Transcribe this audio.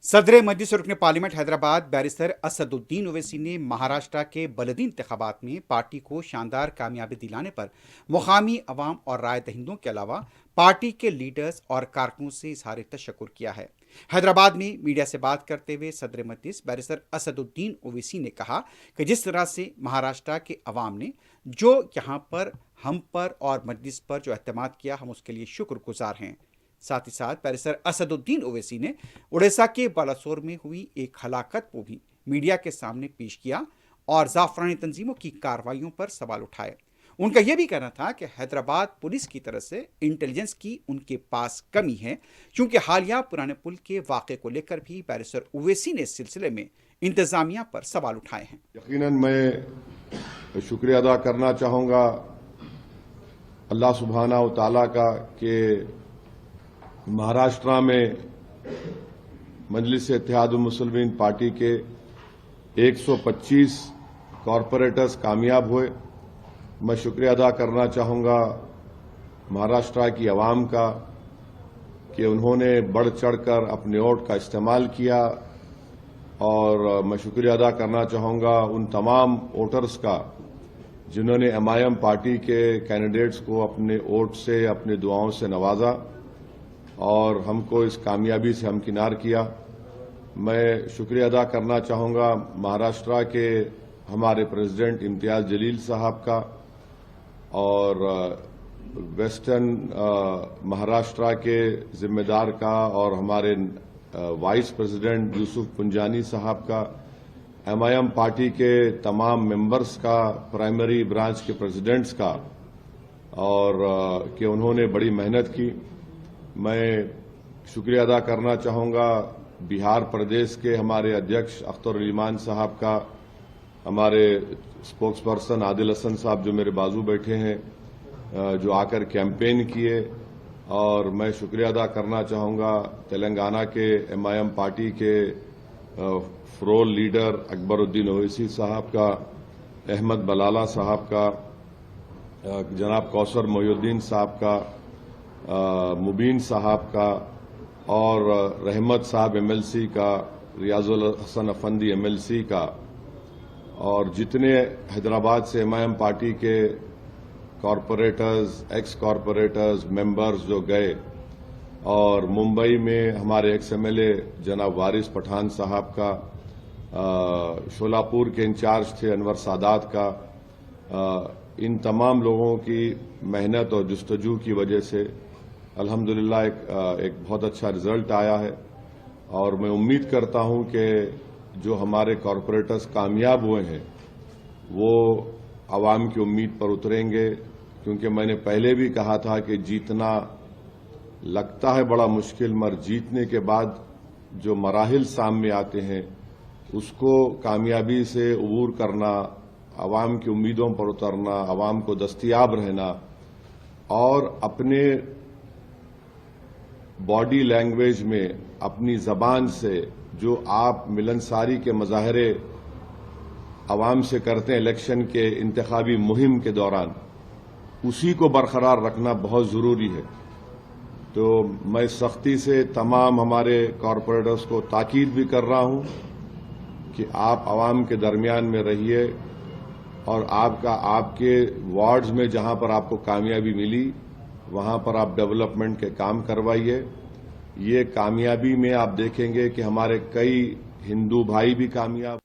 सदर मजलिस रुकन parliament Hyderabad barrister Asaduddin Owaisi ने महाराष्ट्र के बलदी इंतखाबात में पार्टी को शानदार कामयाबी दिलाने पर मुकामी अवाम और राय दहिंदों के अलावा पार्टी के लीडर्स और कारकुनों से इजहार तशक्कुर किया है। हैदराबाद में मीडिया से बात करते हुए सदर मजलिस बैरिस्टर असदुद्दीन ओवैसी ने कहा कि जिस तरह से महाराष्ट्र के अवाम ने जो यहाँ पर हम पर और मजलिस पर जो एतमाद किया, हम उसके लिए शुक्रगुजार हैं। साथ ही साथ बैरिस्टर असदुद्दीन ओवैसी ने उड़ीसा के बालासोर में हुई एक हलाकत को भी मीडिया के सामने पेश किया और जाफरानी तंजीमों की कार्रवाइयों पर सवाल उठाए। उनका यह भी कहना था कि हैदराबाद पुलिस की तरफ से इंटेलिजेंस की उनके पास कमी है, क्योंकि हालिया पुराने पुल के वाक़े को लेकर भी बैरिस्टर ओवैसी ने इस सिलसिले में इंतजामिया पर सवाल उठाए हैं। यकीनन मैं शुक्रिया अदा करना चाहूँगा अल्लाह सुब्हाना व तआला का कि महाराष्ट्र में मजलिस इत्तेहादुल मुस्लिमीन पार्टी के 125 कॉरपोरेटर्स कामयाब हुए। मैं शुक्रिया अदा करना चाहूँगा महाराष्ट्र की आवाम का कि उन्होंने बढ़ चढ़कर अपने वोट का इस्तेमाल किया, और मैं शुक्रिया अदा करना चाहूँगा उन तमाम वोटर्स का जिन्होंने एमआईएम पार्टी के कैंडिडेट्स को अपने वोट से, अपनी दुआओं से नवाजा और हमको इस कामयाबी से हमकिनार किया। मैं शुक्रिया अदा करना चाहूँगा महाराष्ट्र के हमारे प्रेसिडेंट इम्तियाज जलील साहब का और वेस्टर्न महाराष्ट्र के जिम्मेदार का और हमारे वाइस प्रेसिडेंट यूसुफ पुंजानी साहब का, एमआईएम पार्टी के तमाम मेंबर्स का, प्राइमरी ब्रांच के प्रेसिडेंट्स का, और कि उन्होंने बड़ी मेहनत की। मैं शुक्रिया अदा करना चाहूँगा बिहार प्रदेश के हमारे अध्यक्ष अख्तर ईमान साहब का, हमारे स्पोक्स पर्सन आदिल हसन साहब जो मेरे बाजू बैठे हैं, जो आकर कैंपेन किए। और मैं शुक्रिया अदा करना चाहूँगा तेलंगाना के एमआईएम पार्टी के फ्लोर लीडर अकबरुद्दीन ओवैसी साहब का, अहमद बलाला साहब का, जनाब कौसर मोहिउद्दीन साहब का, मुबीन साहब का, और रहमत साहब एमएलसी का, रियाजुल हसन अफंदी एमएलसी का, और जितने हैदराबाद से एमआईएम पार्टी के कॉरपोरेटर्स, एक्स कॉरपोरेटर्स, मेंबर्स जो गए, और मुंबई में हमारे एक्स एमएलए जनाब वारिस पठान साहब का, शोलापुर के इंचार्ज थे अनवर सादात का, इन तमाम लोगों की मेहनत और जुस्तजू की वजह से अल्हम्दुलिल्लाह एक बहुत अच्छा रिजल्ट आया है। और मैं उम्मीद करता हूं कि जो हमारे कॉरपोरेटर्स कामयाब हुए हैं वो आवाम की उम्मीद पर उतरेंगे, क्योंकि मैंने पहले भी कहा था कि जीतना लगता है बड़ा मुश्किल, मगर जीतने के बाद जो मराहिल सामने आते हैं उसको कामयाबी से अबूर करना, आवाम की उम्मीदों पर उतरना, आवाम को दस्तयाब रहना, और अपने बॉडी लैंग्वेज में, अपनी जबान से जो आप मिलनसारी के मजाहरे आवाम से करते हैं इलेक्शन के इंतखाबी मुहिम के दौरान, उसी को बरकरार रखना बहुत जरूरी है। तो मैं सख्ती से तमाम हमारे कॉरपोरेटर्स को ताकीद भी कर रहा हूं कि आप आवाम के दरमियान में रहिए, और आपके वार्ड्स में जहां पर आपको कामयाबी मिली वहां पर आप डेवलपमेंट के काम करवाइए। ये कामयाबी में आप देखेंगे कि हमारे कई हिंदू भाई भी कामयाब